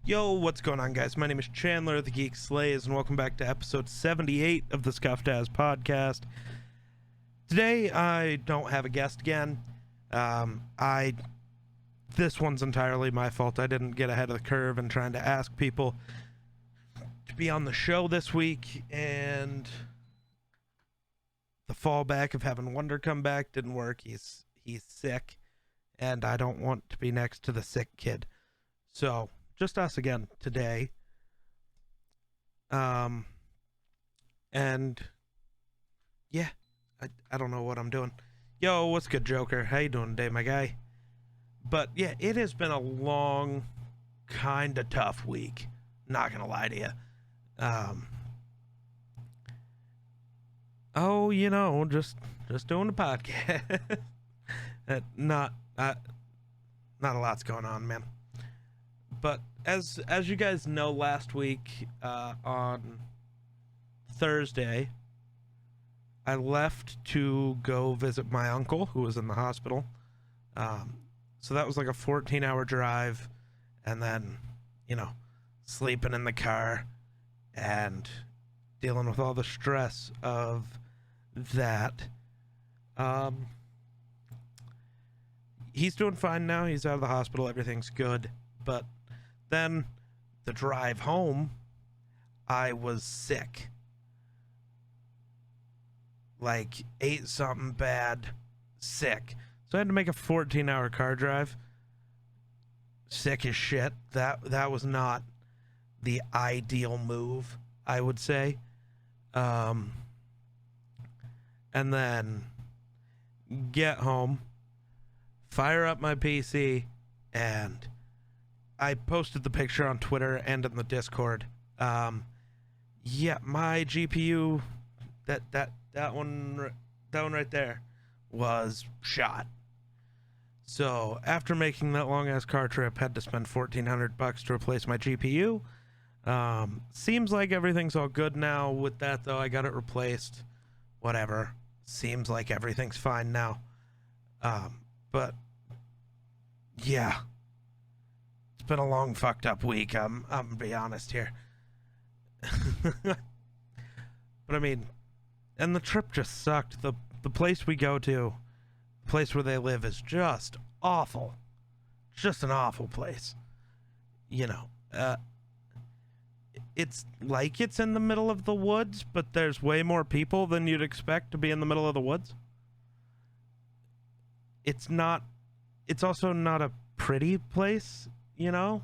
Yo, what's going on, guys? My name is Chandler, the Geek Slays, and welcome back to episode 78 of the Scuffed As podcast. Today, I don't have a guest again. This one's entirely my fault. I didn't get ahead of the curve in trying to ask people to be on the show this week, and the fallback of having Wonder come back didn't work. He's sick, and I don't want to be next to the sick kid. So, just us again today. And yeah, I don't know what I'm doing. Yo, what's good, Joker? How you doing today, my guy? But yeah, it has been a long, kind of tough week. Not gonna lie to you. Just doing a podcast. Not a lot's going on, man. But as you guys know, last week on Thursday, I left to go visit my uncle who was in the hospital. So that was like a 14-hour drive, and then, sleeping in the car and dealing with all the stress of that. He's doing fine now. He's out of the hospital. Everything's good. But then the drive home, I was sick. Like, ate something bad, sick. So I had to make a 14-hour car drive. Sick as shit. That was not the ideal move, I would say. And then get home, fire up my PC, and I posted the picture on Twitter and in the Discord. Yeah, my GPU, that one right there, was shot. So after making that long ass car trip, had to spend $1,400 to replace my GPU. Seems like everything's all good now with that, though. I got it replaced. Whatever. Seems like everything's fine now. But yeah. It's been a long fucked up week. I'm gonna be honest here. But I mean, and the trip just sucked. The place we go to, the place where they live, is just awful. It's just an awful place. It's like it's in the middle of the woods, but there's way more people than you'd expect to be in the middle of the woods. It's also not a pretty place. It's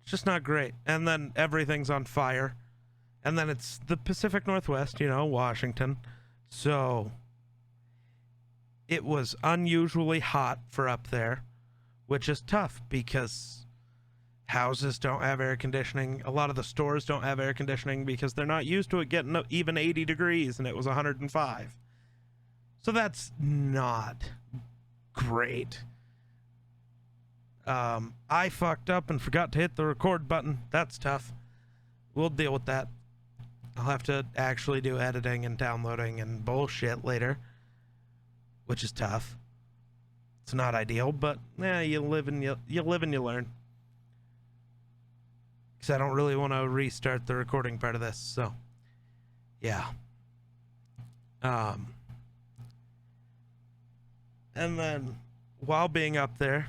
just not great. And then everything's on fire. And then it's the Pacific Northwest, Washington. So it was unusually hot for up there, which is tough because houses don't have air conditioning. A lot of the stores don't have air conditioning because they're not used to it getting even 80 degrees, and it was 105. So that's not great. I fucked up and forgot to hit the record button. That's tough. We'll deal with that. I'll have to actually do editing and downloading and bullshit later, which is tough. It's not ideal, but you live and you learn. Because I don't really want to restart the recording part of this, so yeah. And then while being up there,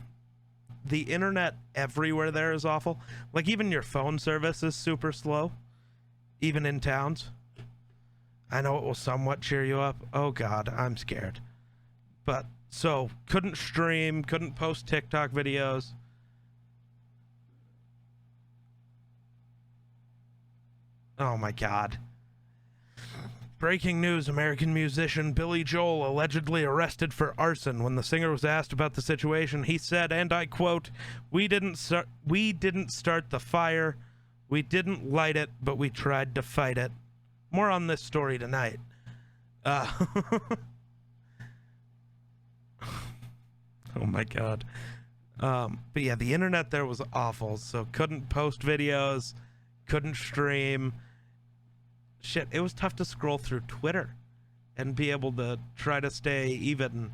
the internet everywhere there is awful. Like, even your phone service is super slow, even in towns. I know it will somewhat cheer you up. Oh God, I'm scared. But so couldn't stream, couldn't post TikTok videos. Oh my God. Breaking news: American musician Billy Joel allegedly arrested for arson. When the singer was asked about the situation, he said, and I quote, we didn't start the fire. We didn't light it, but we tried to fight it. More on this story tonight. Oh my God. But yeah, the internet there was awful. So couldn't post videos, couldn't stream. Shit, it was tough to scroll through Twitter. and be able to try to stay even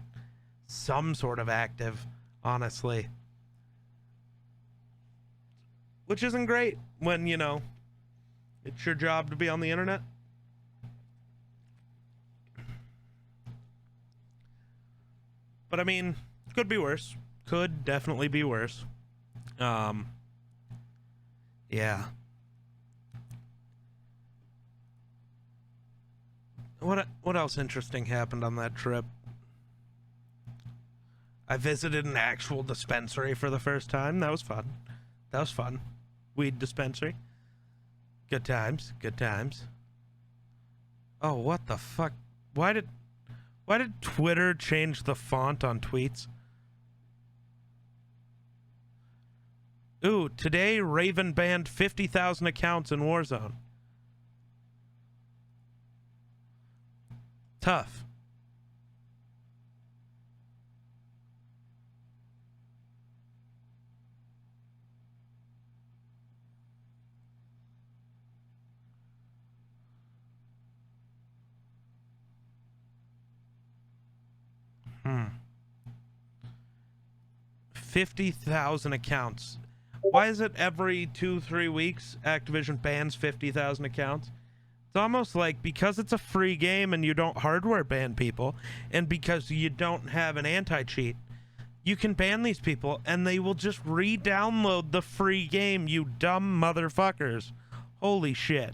some sort of active, honestly. Which isn't great when, you know, it's your job to be on the internet. But I mean, could be worse. Could definitely be worse. Yeah. What else interesting happened on that trip? I visited an actual dispensary for the first time. That was fun. Weed dispensary. Good times. Oh, what the fuck? Why did Twitter change the font on tweets? Ooh, today Raven banned 50,000 accounts in Warzone. Tough. Hmm. 50,000 accounts. Why is it every 2-3 weeks Activision bans 50,000 accounts? It's almost like because it's a free game and you don't hardware ban people, and because you don't have an anti-cheat, you can ban these people and they will just re-download the free game, you dumb motherfuckers. Holy shit.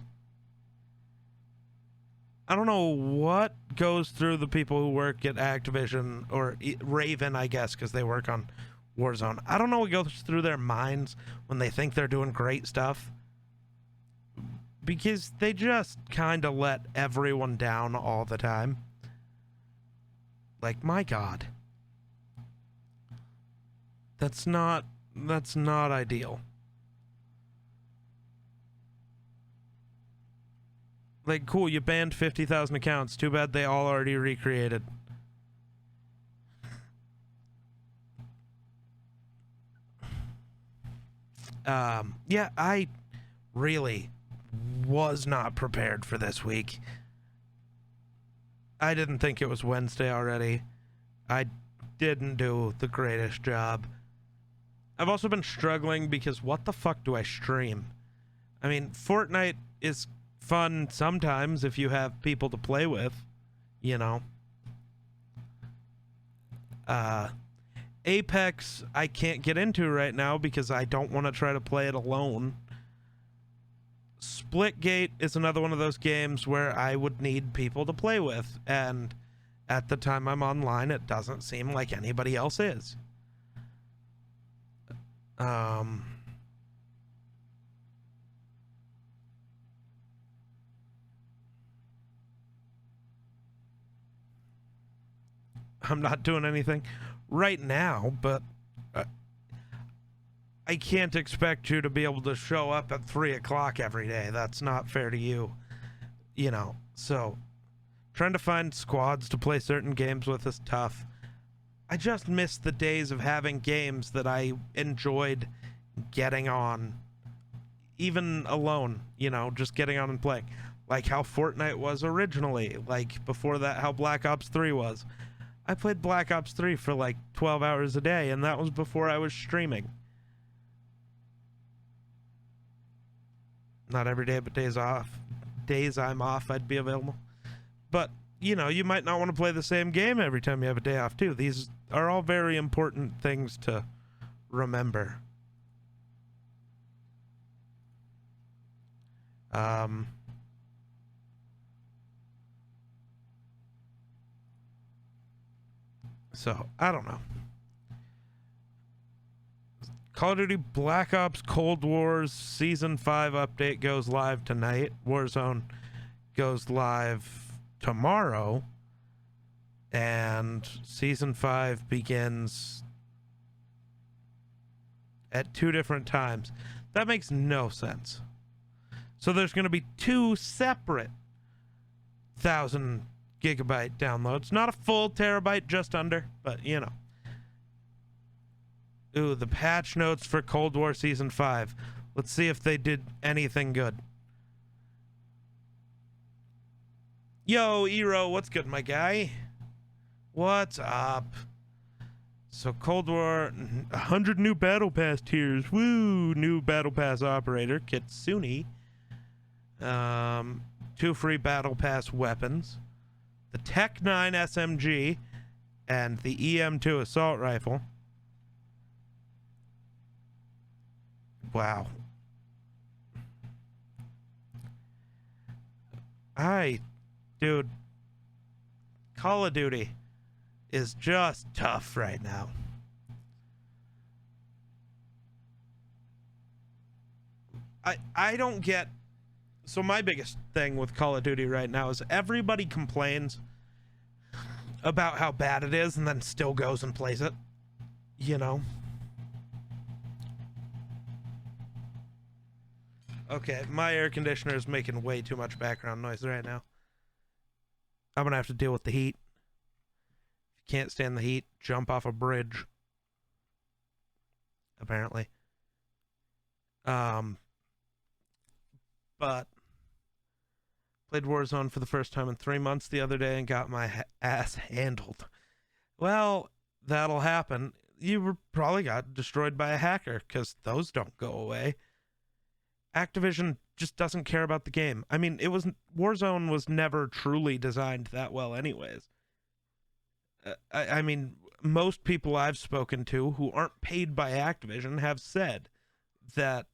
I don't know what goes through the people who work at Activision, or Raven, I guess, because they work on Warzone. I don't know what goes through their minds when they think they're doing great stuff. Because they just kind of let everyone down all the time. Like, my God. That's not ideal. Like, cool, you banned 50,000 accounts. Too bad they all already recreated. Yeah, I really was not prepared for this week. I didn't think it was Wednesday already. I didn't do the greatest job. I've also been struggling because what the fuck do I stream? I mean, Fortnite is fun sometimes if you have people to play with, you know. Apex I can't get into right now because I don't want to try to play it alone. Splitgate is another one of those games where I would need people to play with, and at the time I'm online, it doesn't seem like anybody else is. I'm not doing anything right now, but I can't expect you to be able to show up at 3 o'clock every day. That's not fair to you, you know. So trying to find squads to play certain games with is tough. I just miss the days of having games that I enjoyed getting on, even alone, you know, just getting on and playing. Like how Fortnite was originally, like before that, how Black Ops 3 was. I played Black Ops 3 for like 12 hours a day, and that was before I was streaming. Not every day, but days off. Days I'm off, I'd be available. But, you know, you might not want to play the same game every time you have a day off, too. These are all very important things to remember. So, I don't know. Call of Duty Black Ops Cold Wars Season 5 update goes live tonight. Warzone goes live tomorrow. And Season 5 begins at 2 different times. That makes no sense. So there's going to be 2 separate 1,000 gigabyte downloads. Not a full terabyte, just under, but you know. Ooh, the patch notes for Cold War Season 5. Let's see if they did anything good. Yo, Eero, what's good, my guy? What's up? So Cold War, 100 new Battle Pass tiers. Woo! New Battle Pass operator, Kitsune. 2 free Battle Pass weapons. The Tech 9 SMG and the EM2 assault rifle. Wow. Dude. Call of Duty is just tough right now. I don't get... So my biggest thing with Call of Duty right now is everybody complains about how bad it is and then still goes and plays it. You know? Okay, my air conditioner is making way too much background noise right now. I'm gonna have to deal with the heat. If you can't stand the heat, jump off a bridge. Apparently. But played Warzone for the first time in 3 months the other day and got my ass handled. Well, that'll happen. You probably got destroyed by a hacker, because those don't go away. Activision just doesn't care about the game. I mean, Warzone was never truly designed that well anyways. I mean, most people I've spoken to who aren't paid by Activision have said that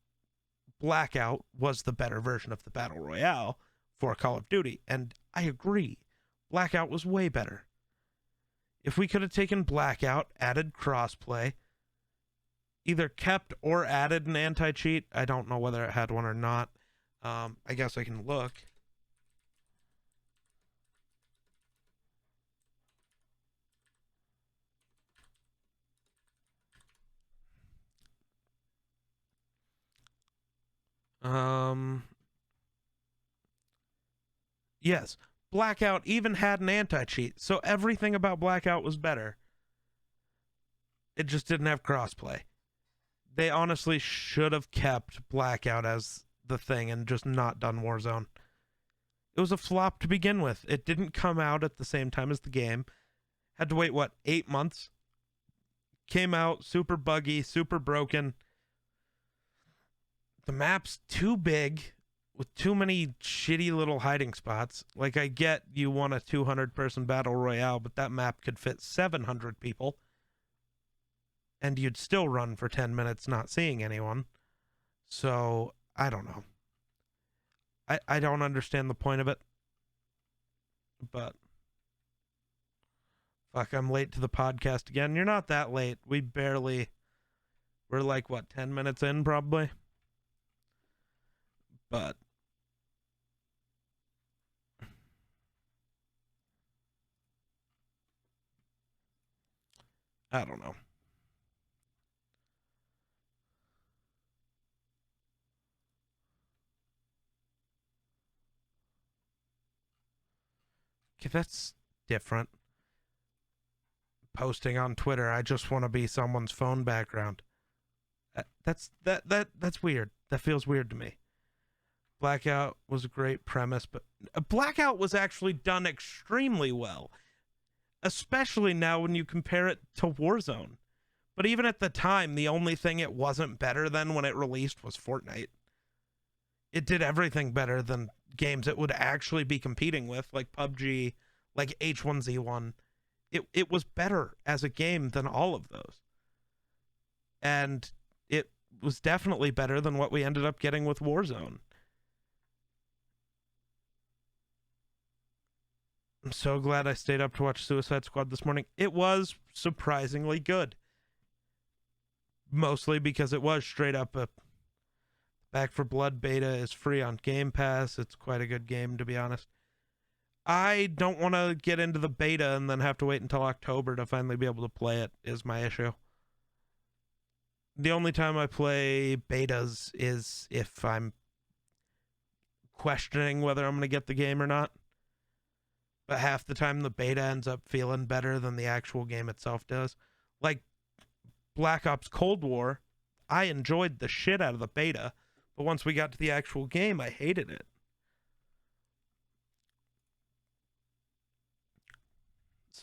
Blackout was the better version of the Battle Royale for Call of Duty, and I agree. Blackout was way better. If we could have taken Blackout, added crossplay, either kept or added an anti-cheat, I don't know whether it had one or not. I guess I can look. Yes, Blackout even had an anti-cheat, so everything about Blackout was better. It just didn't have crossplay. They honestly should have kept Blackout as the thing and just not done Warzone. It was a flop to begin with. It didn't come out at the same time as the game. Had to wait, 8 months? Came out super buggy, super broken. The map's too big with too many shitty little hiding spots. Like, I get you want a 200-person battle royale, but that map could fit 700 people. And you'd still run for 10 minutes not seeing anyone. So, I don't know. I don't understand the point of it. But, fuck, I'm late to the podcast again. You're not that late. We're like, 10 minutes in, probably? But, I don't know. Okay, that's different. Posting on Twitter, I just want to be someone's phone background. That's weird. That feels weird to me. Blackout was a great premise, but Blackout was actually done extremely well, especially now when you compare it to Warzone. But even at the time, the only thing it wasn't better than when it released was Fortnite. It did everything better than games it would actually be competing with, like PUBG, like H1Z1. It was better as a game than all of those. And it was definitely better than what we ended up getting with Warzone. I'm so glad I stayed up to watch Suicide Squad this morning. It was surprisingly good. Mostly because it was straight up a Back for Blood beta is free on Game Pass. It's quite a good game, to be honest. I don't want to get into the beta and then have to wait until October to finally be able to play it, is my issue. The only time I play betas is if I'm questioning whether I'm going to get the game or not. But half the time the beta ends up feeling better than the actual game itself does. Like Black Ops Cold War, I enjoyed the shit out of the beta, but once we got to the actual game, I hated it.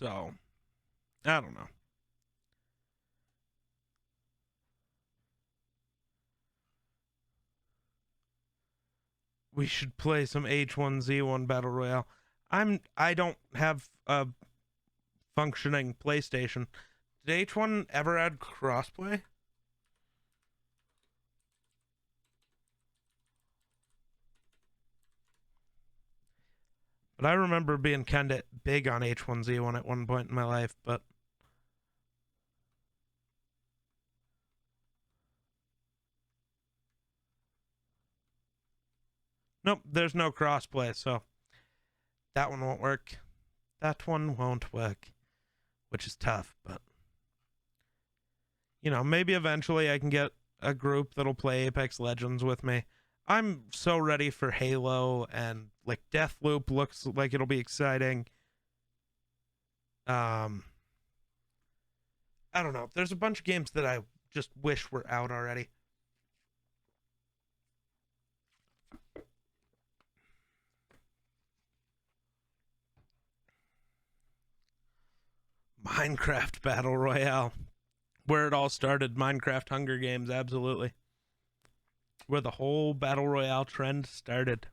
So, I don't know. We should play some H1Z1 Battle Royale. I don't have a functioning PlayStation. Did H1 ever add crossplay? But I remember being kind of big on H1Z1 at one point in my life, but nope, there's no crossplay, so that one won't work. That one won't work, which is tough, but you know, maybe eventually I can get a group that'll play Apex Legends with me. I'm so ready for Halo, and like Deathloop looks like it'll be exciting. I don't know. There's a bunch of games that I just wish were out already. Minecraft Battle Royale. Where it all started, Minecraft Hunger Games, absolutely. Where the whole Battle Royale trend started.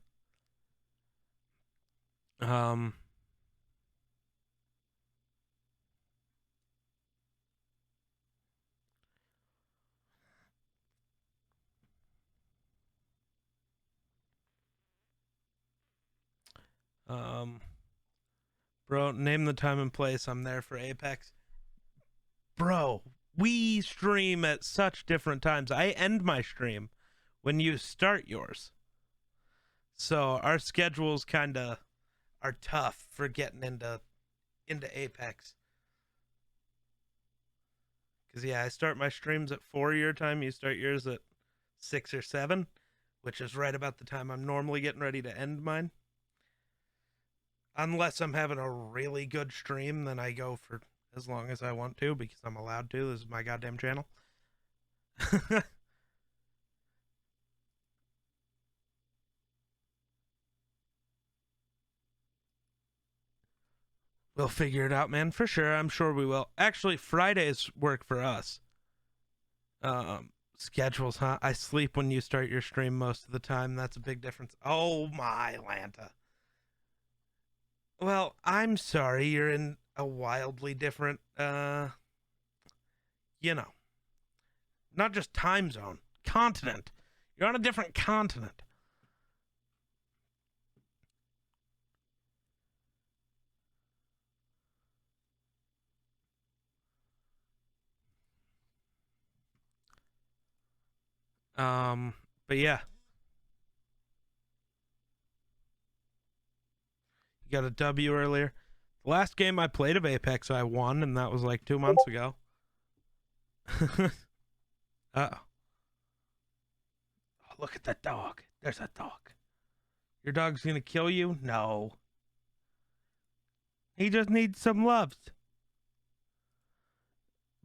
Um um Bro, name the time and place. I'm there for Apex. Bro, we stream at such different times. I end my stream when you start yours. So our schedules kind of are tough for getting into Apex. Cuz yeah, I start my streams at 4 your time, you start yours at 6 or 7, which is right about the time I'm normally getting ready to end mine. Unless I'm having a really good stream, then I go for as long as I want to because I'm allowed to. This is my goddamn channel. We'll figure it out, man, for sure. I'm sure we will. Actually, Fridays work for us. Schedules, huh? I sleep when you start your stream most of the time. That's a big difference. Oh my Lanta. Well, I'm sorry. You're in a wildly different, you know, not just time zone, continent. You're on a different continent. But yeah, you got a W earlier. The last game I played of Apex, I won, and that was like 2 months ago. Oh, look at that dog. There's that dog. Your dog's gonna kill you? No. He just needs some loves.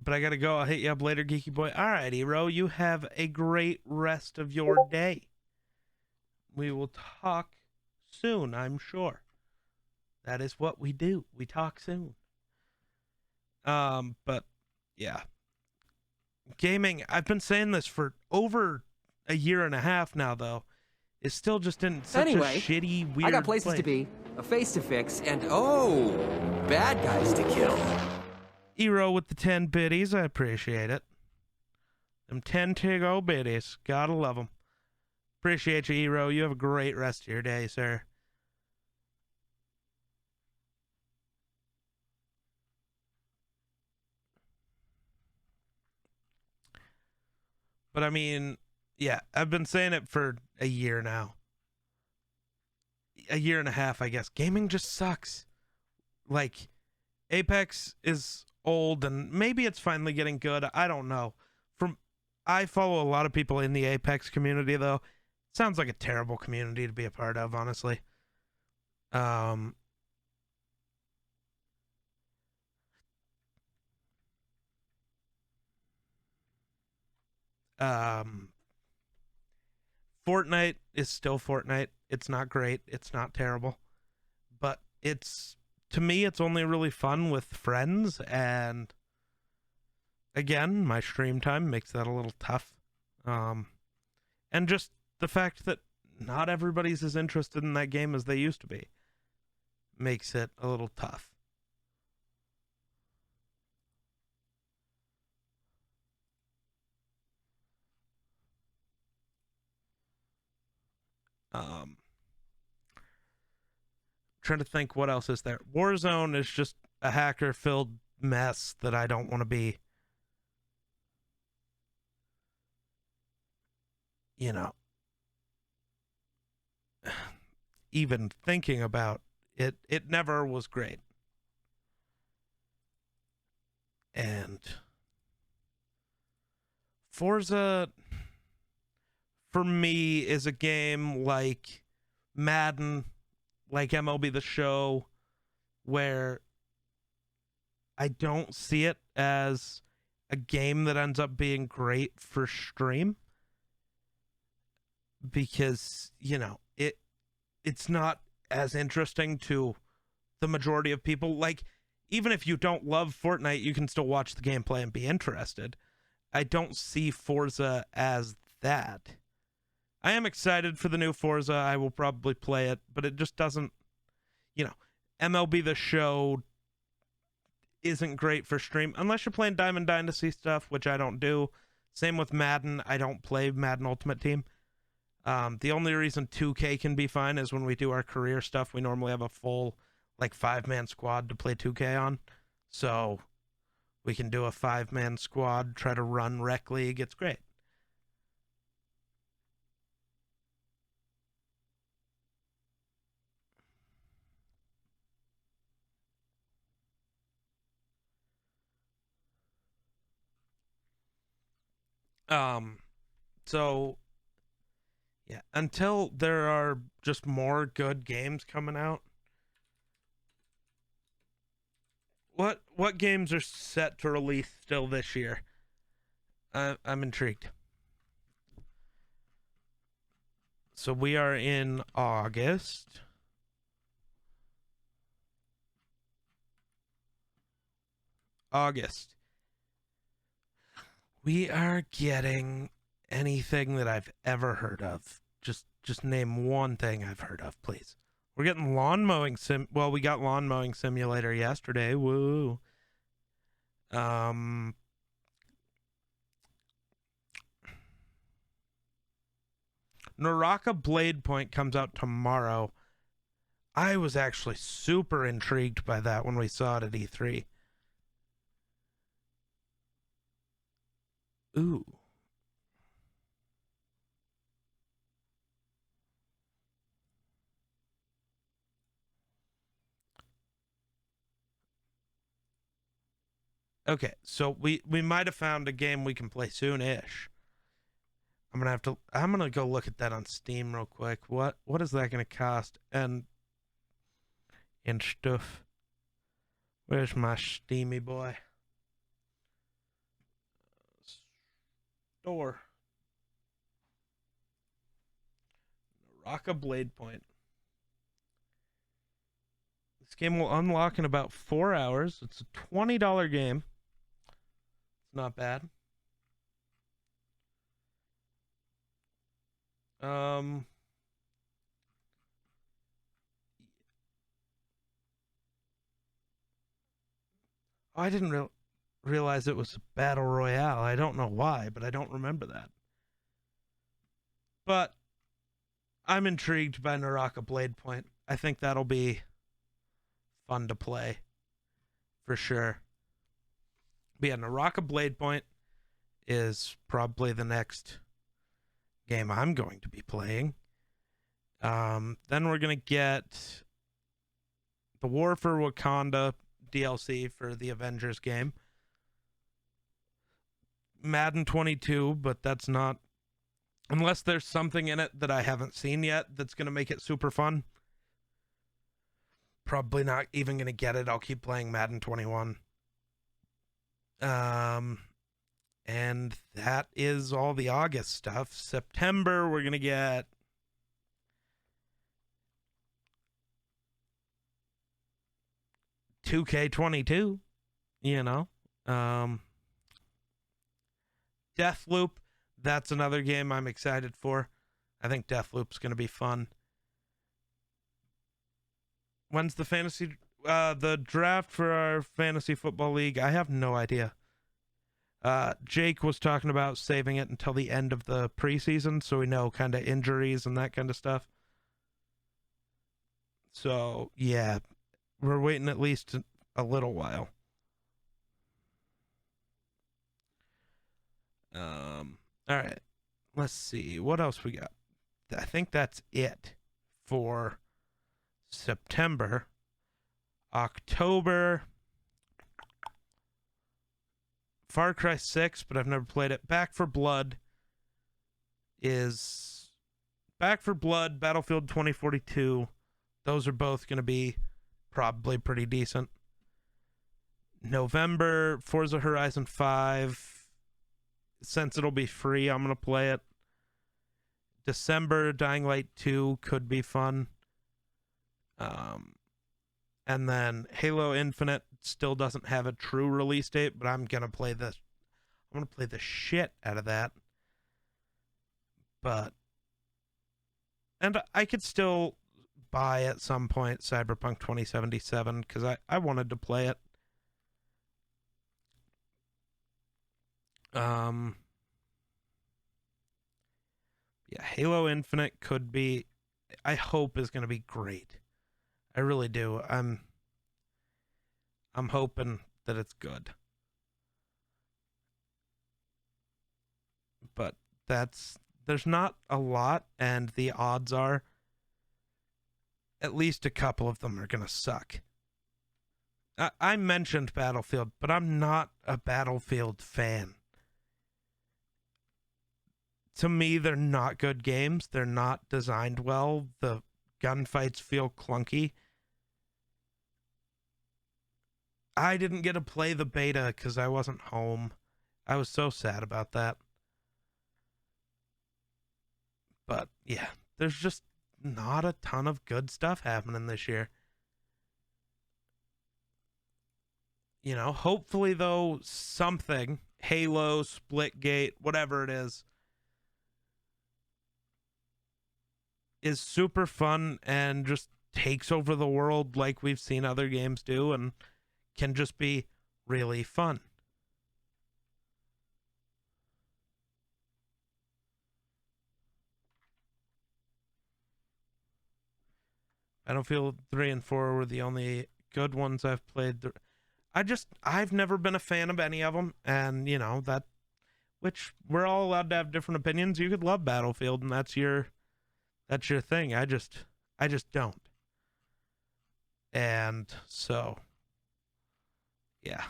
But I gotta go. I'll hit you up later, geeky boy. All right, Hero. You have a great rest of your day. We will talk soon, I'm sure. That is what we do. We talk soon. But yeah. Gaming, I've been saying this for over a year and a half now, though. Is still just in such a shitty, weird I got places place. to be, a face to fix, and oh, bad guys to kill. Hero with the 10 biddies, I appreciate it. Them 10 tig-o biddies, gotta love them. Appreciate you, Hero. You have a great rest of your day, sir. But I mean, yeah, I've been saying it for a year now. A year and a half, I guess. Gaming just sucks. Like, Apex is old and maybe it's finally getting good. I don't know. I follow a lot of people in the Apex community though. Sounds like a terrible community to be a part of, honestly. Um um Fortnite is still Fortnite. It's not great. It's not terrible. But it's to me, it's only really fun with friends, and again, my stream time makes that a little tough. And just the fact that not everybody's as interested in that game as they used to be makes it a little tough. Trying to think what else is there. Warzone is just a hacker-filled mess that I don't want to be, even thinking about. It never was great. And Forza, for me, is a game like Madden, like MLB The Show, where I don't see it as a game that ends up being great for stream, because it's not as interesting to the majority of people. Like, even if you don't love Fortnite, you can still watch the gameplay and be interested. I don't see Forza as that. I am excited for the new Forza. I will probably play it, but it just doesn't, MLB The Show isn't great for stream unless you're playing Diamond Dynasty stuff, which I don't do. Same with Madden. I don't play Madden Ultimate Team. The only reason 2K can be fine is when we do our career stuff. We normally have a full 5-man squad to play 2K on, so we can do a 5-man squad, try to run Rec League. It's great. So yeah, until there are just more good games coming out. What games are set to release still this year? I'm intrigued. So we are in August. We are getting anything that I've ever heard of. Just name one thing I've heard of, please. We're getting lawn mowing well, we got lawn mowing simulator yesterday. Woo. Naraka Blade Point comes out tomorrow. I was actually super intrigued by that when we saw it at E3. Ooh. Okay, so we might have found a game we can play soon-ish. I'm gonna go look at that on Steam real quick. What is that gonna cost? And stuff. Where's my Steamy boy? Store. Naraka Blade Point. This game will unlock in about 4 hours. It's a $20 game. It's not bad. Oh, I didn't realize it was a battle royale. I don't know why, but I don't remember that. But I'm intrigued by Naraka Blade Point. I think that'll be fun to play for sure. But yeah, Naraka Blade Point is probably the next game I'm going to be playing. Then we're gonna get the War for Wakanda DLC for the Avengers game. Madden 22, but that's not, unless there's something in it that I haven't seen yet that's gonna make it super fun. Probably not even gonna get it. I'll keep playing Madden 21. And that is all the August stuff. September, we're gonna get 2K22, you know. Deathloop, that's another game I'm excited for. I think Deathloop's going to be fun. When's the draft for our fantasy football league? I have no idea. Jake was talking about saving it until the end of the preseason so we know kind of injuries and that kind of stuff. So, yeah, we're waiting at least a little while. All right. Let's see. What else we got? I think that's it for September. October, Far Cry 6, but I've never played it. Back 4 Blood, Battlefield 2042. Those are both going to be probably pretty decent. November, Forza Horizon 5. Since it'll be free, I'm going to play it. December, Dying Light 2 could be fun. And then Halo Infinite still doesn't have a true release date, but I'm going to play the shit out of that. And I could still buy at some point Cyberpunk 2077 because I wanted to play it. Yeah, Halo Infinite I hope is going to be great. I really do. I'm hoping that it's good. But there's not a lot, and the odds are at least a couple of them are going to suck. I mentioned Battlefield, but I'm not a Battlefield fan. To me, they're not good games. They're not designed well. The gunfights feel clunky. I didn't get to play the beta because I wasn't home. I was so sad about that. But yeah, there's just not a ton of good stuff happening this year. You know, hopefully though, something, Halo, Splitgate, whatever it is super fun and just takes over the world like we've seen other games do and can just be really fun. Battlefield 3 and 4 were the only good ones I've played. I've never been a fan of any of them, and you know that, which we're all allowed to have different opinions. You could love Battlefield, and that's your thing. I just don't. And so, yeah.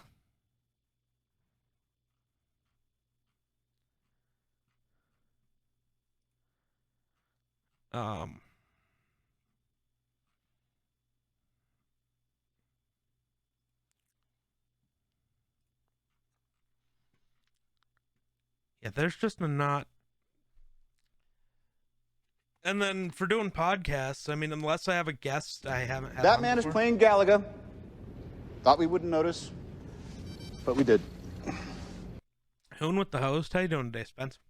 Yeah, there's just not. And then for doing podcasts, I mean, unless I have a guest I haven't had. That man is playing Galaga. Thought we wouldn't notice, but we did. Hoon with the host. How you doing today, Spence?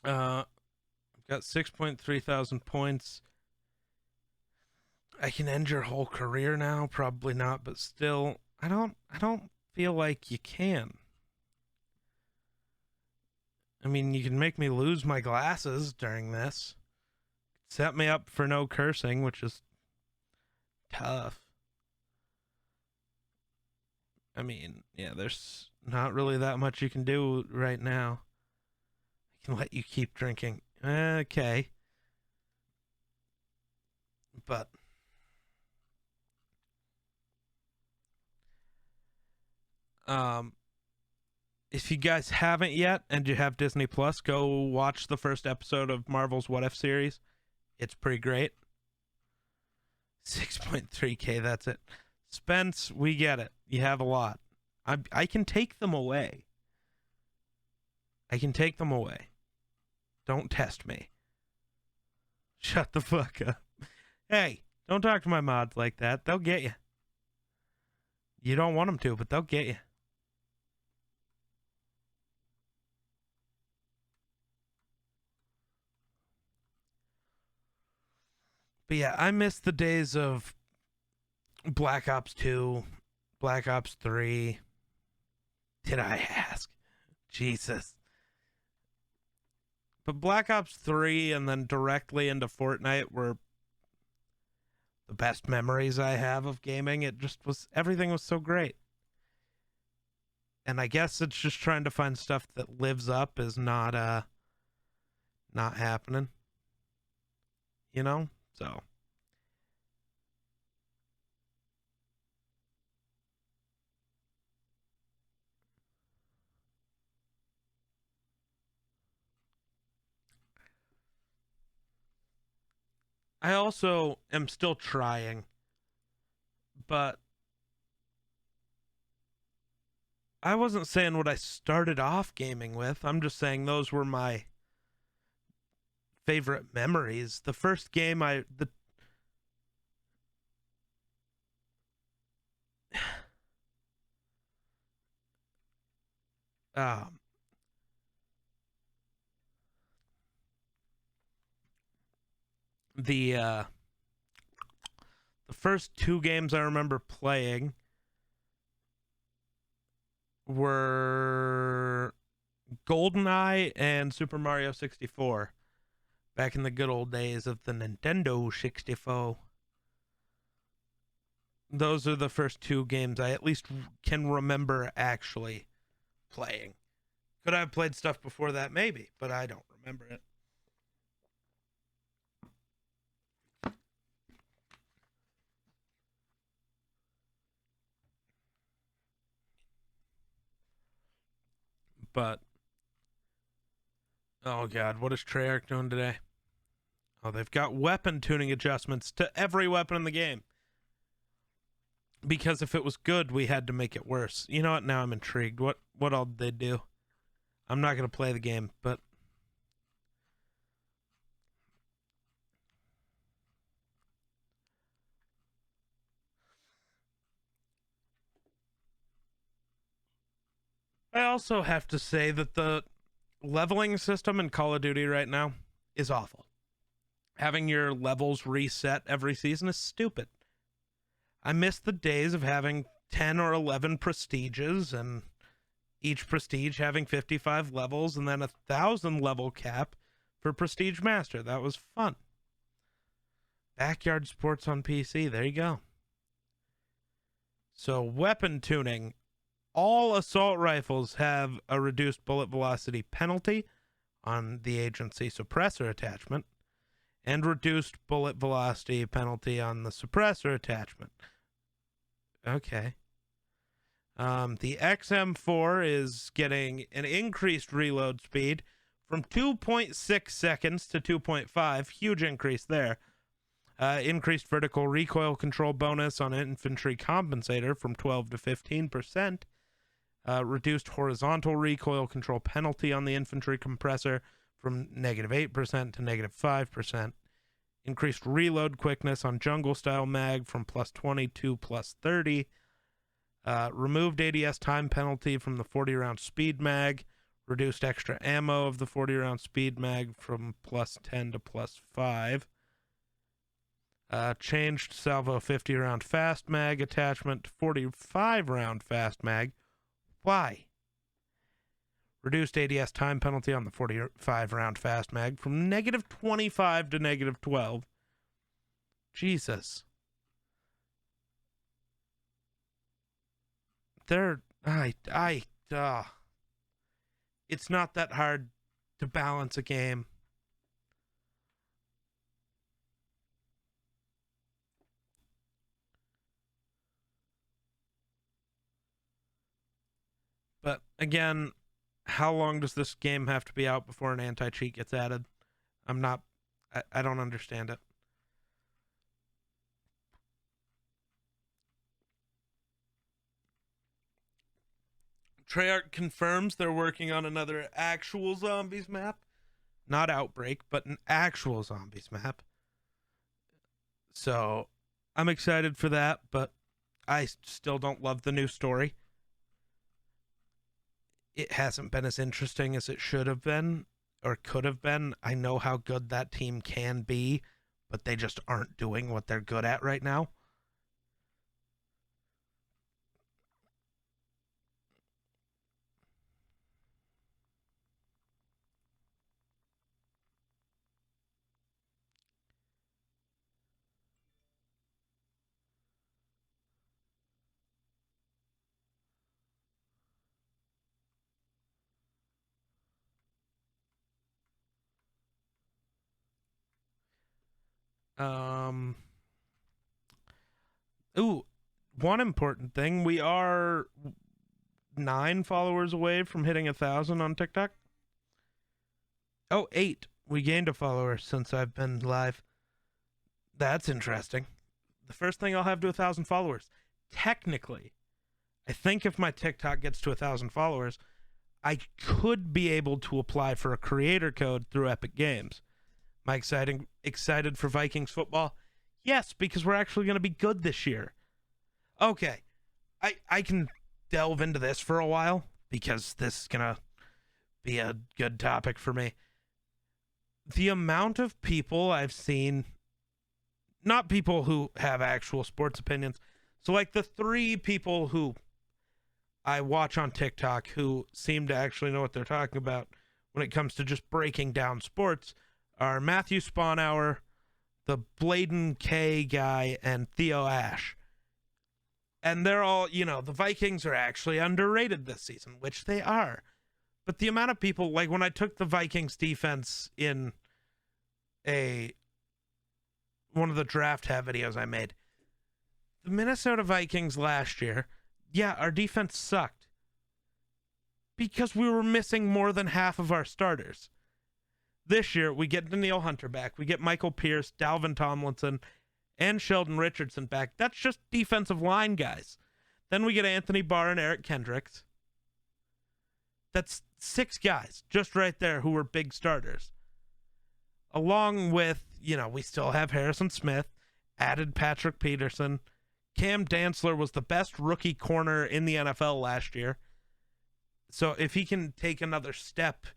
I've got 6.3 thousand points. I can end your whole career now. Probably not, but still, I don't feel like you can. I mean, you can make me lose my glasses during this. Set me up for no cursing, which is tough. I mean, yeah, there's not really that much you can do right now. I can let you keep drinking. Okay. But if you guys haven't yet and you have Disney Plus, go watch the first episode of Marvel's What If series. It's pretty great. 6.3K, that's it. Spence, we get it. You have a lot. I can take them away. Don't test me. Shut the fuck up. Hey, don't talk to my mods like that. They'll get you. You don't want them to, but they'll get you. But yeah, I miss the days of Black Ops 2, Black Ops 3. Did I ask? Jesus. But Black Ops 3 and then directly into Fortnite were the best memories I have of gaming. It just was, everything was so great. And I guess it's just trying to find stuff that lives up is not happening. You know? So I also am still trying, but I wasn't saying what I started off gaming with. I'm just saying those were my favorite memories. The first game um the the first two games I remember playing were GoldenEye and Super Mario 64. Back in the good old days of the Nintendo 64. Those are the first two games I at least can remember actually playing. Could I have played stuff before that? Maybe, but I don't remember it. But, oh god, what is Treyarch doing today? Oh, they've got weapon tuning adjustments to every weapon in the game. Because if it was good, we had to make it worse. You know what? Now I'm intrigued. What all did they do? I'm not going to play the game, but I also have to say that the leveling system in Call of Duty right now is awful. Having your levels reset every season is stupid. I miss the days of having 10 or 11 prestiges and each prestige having 55 levels and then 1,000 level cap for prestige master. That was fun. Backyard sports on PC. There you go. So weapon tuning. All assault rifles have a reduced bullet velocity penalty on the agency suppressor attachment and reduced bullet velocity penalty on the suppressor attachment. Okay. The XM4 is getting an increased reload speed from 2.6 seconds to 2.5. Huge increase there. Increased vertical recoil control bonus on infantry compensator from 12 to 15%. Reduced horizontal recoil control penalty on the infantry compressor from -8% to -5%. Increased reload quickness on jungle style mag from +20 to +30. Removed ADS time penalty from the 40 round speed mag. Reduced extra ammo of the 40 round speed mag from +10 to +5. Changed salvo 50 round fast mag attachment to 45 round fast mag. Why? Reduced ADS time penalty on the 45 round fast mag from -25 to -12. Jesus. It's not that hard to balance a game. But again, how long does this game have to be out before an anti-cheat gets added? I don't understand it. Treyarch confirms they're working on another actual zombies map. Not Outbreak, but an actual zombies map. So I'm excited for that, but I still don't love the new story. It hasn't been as interesting as it should have been or could have been. I know how good that team can be, but they just aren't doing what they're good at right now. Um, ooh, one important thing: we are 9 followers away from hitting 1,000 on TikTok. Oh, 8. We gained a follower since I've been live. That's interesting. The first thing I'll have to 1,000 followers. Technically, I think if my TikTok gets to 1,000 followers, I could be able to apply for a creator code through Epic Games. Am I excited for Vikings football? Yes, because we're actually going to be good this year. Okay, I can delve into this for a while because this is going to be a good topic for me. The amount of people I've seen, not people who have actual sports opinions, so like the 3 people who I watch on TikTok who seem to actually know what they're talking about when it comes to just breaking down sports are Matthew Spawnhour, the Bladen K guy, and Theo Ash. And they're all, the Vikings are actually underrated this season, which they are. But the amount of people, like when I took the Vikings defense in one of the draft hat videos I made, the Minnesota Vikings last year, yeah, our defense sucked because we were missing more than half of our starters. This year, we get Danielle Hunter back. We get Michael Pierce, Dalvin Tomlinson, and Sheldon Richardson back. That's just defensive line guys. Then we get Anthony Barr and Eric Kendricks. That's 6 guys just right there who were big starters. Along with, we still have Harrison Smith, added Patrick Peterson. Cam Dantzler was the best rookie corner in the NFL last year. So if he can take another step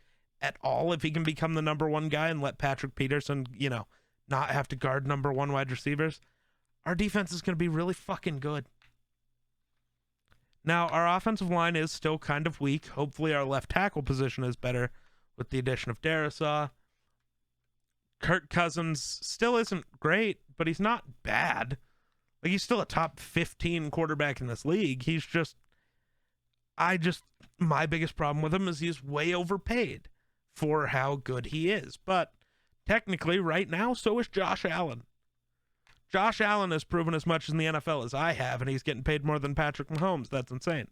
at all, if he can become the number 1 guy and let Patrick Peterson, not have to guard number 1 wide receivers, our defense is going to be really fucking good. Now, our offensive line is still kind of weak. Hopefully our left tackle position is better with the addition of Darisaw. Kirk Cousins still isn't great, but he's not bad. Like, he's still a top 15 quarterback in this league. My biggest problem with him is he's way overpaid for how good he is. But technically, right now, so is Josh Allen. Josh Allen has proven as much in the NFL as I have, and he's getting paid more than Patrick Mahomes. That's insane.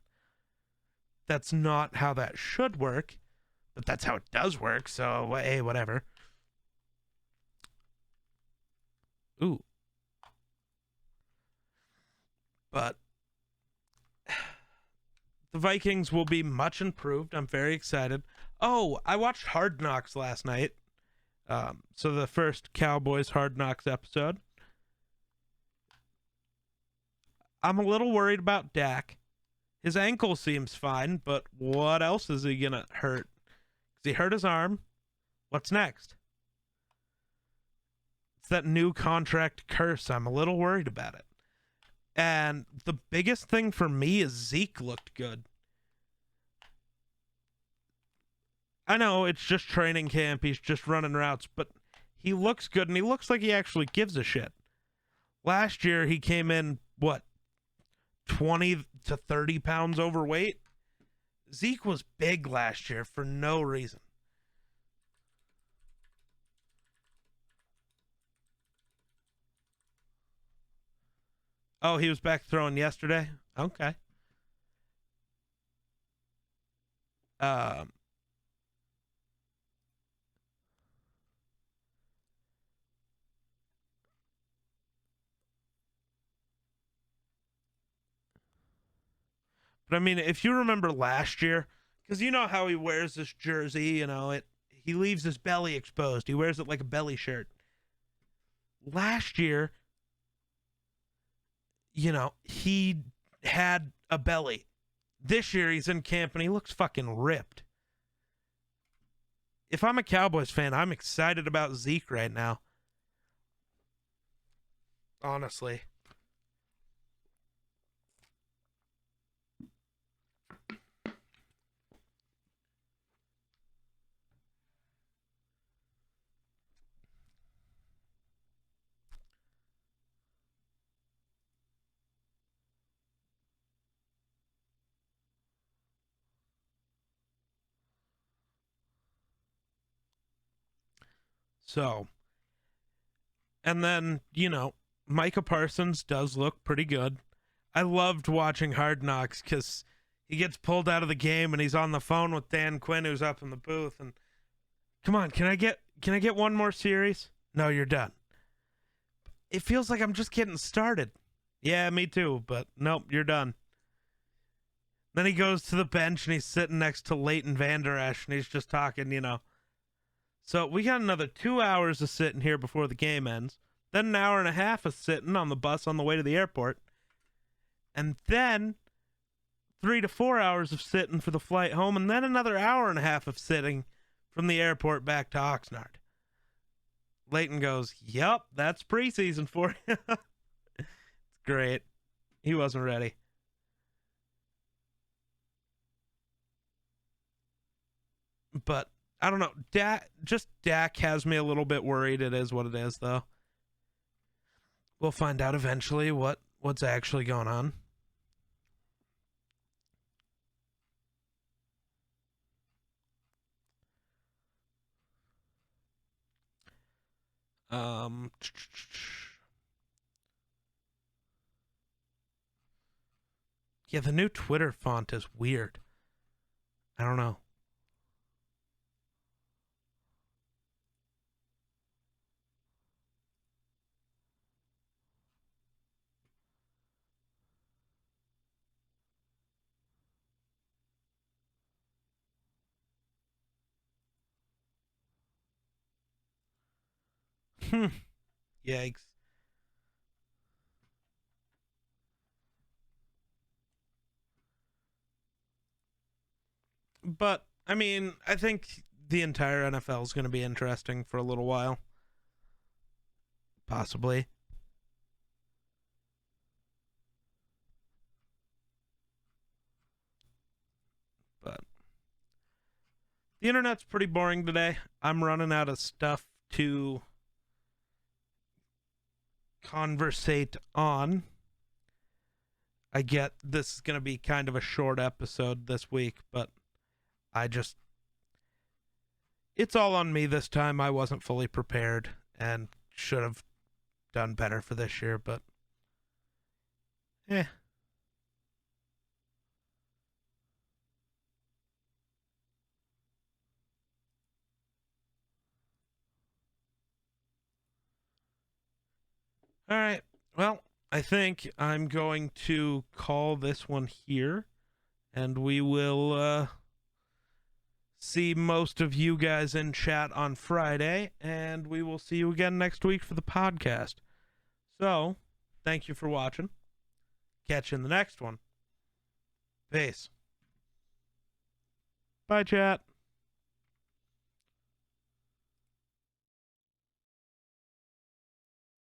That's not how that should work, but that's how it does work, so, hey, whatever. Ooh. But the Vikings will be much improved. I'm very excited. Oh, I watched Hard Knocks last night. So the first Cowboys Hard Knocks episode. I'm a little worried about Dak. His ankle seems fine, but what else is he going to hurt? Because he hurt his arm. What's next? It's that new contract curse. I'm a little worried about it. And the biggest thing for me is Zeke looked good. I know it's just training camp. He's just running routes, but he looks good, and he looks like he actually gives a shit. Last year, he came in, 20 to 30 pounds overweight? Zeke was big last year for no reason. Oh, he was back throwing yesterday? Okay. But I mean, if you remember last year, because you know how he wears this jersey, he leaves his belly exposed. He wears it like a belly shirt. Last year, he had a belly. This year he's in camp and he looks fucking ripped. If I'm a Cowboys fan, I'm excited about Zeke right now. Honestly. So, and then, Micah Parsons does look pretty good. I loved watching Hard Knocks because he gets pulled out of the game and he's on the phone with Dan Quinn, who's up in the booth. And come on, can I get one more series? No, you're done. It feels like I'm just getting started. Yeah, me too, but nope, you're done. Then he goes to the bench and he's sitting next to Leighton Vander Esch and he's just talking, So we got another 2 hours of sitting here before the game ends. Then an hour and a half of sitting on the bus on the way to the airport. And then 3 to 4 hours of sitting for the flight home. And then another hour and a half of sitting from the airport back to Oxnard. Leighton goes, "Yup, that's preseason for you." It's great. He wasn't ready. But I don't know. Dak has me a little bit worried. It is what it is, though. We'll find out eventually what's actually going on. Yeah, the new Twitter font is weird. I don't know. Yikes. But, I mean, I think the entire NFL is going to be interesting for a little while. Possibly. But the internet's pretty boring today. I'm running out of stuff to conversate on. I get this is going to be kind of a short episode this week, but it's all on me this time. I wasn't fully prepared and should have done better for this year, but All right. Well, I think I'm going to call this one here, and we will see most of you guys in chat on Friday, and we will see you again next week for the podcast. So, thank you for watching. Catch you in the next one. Peace. Bye, chat.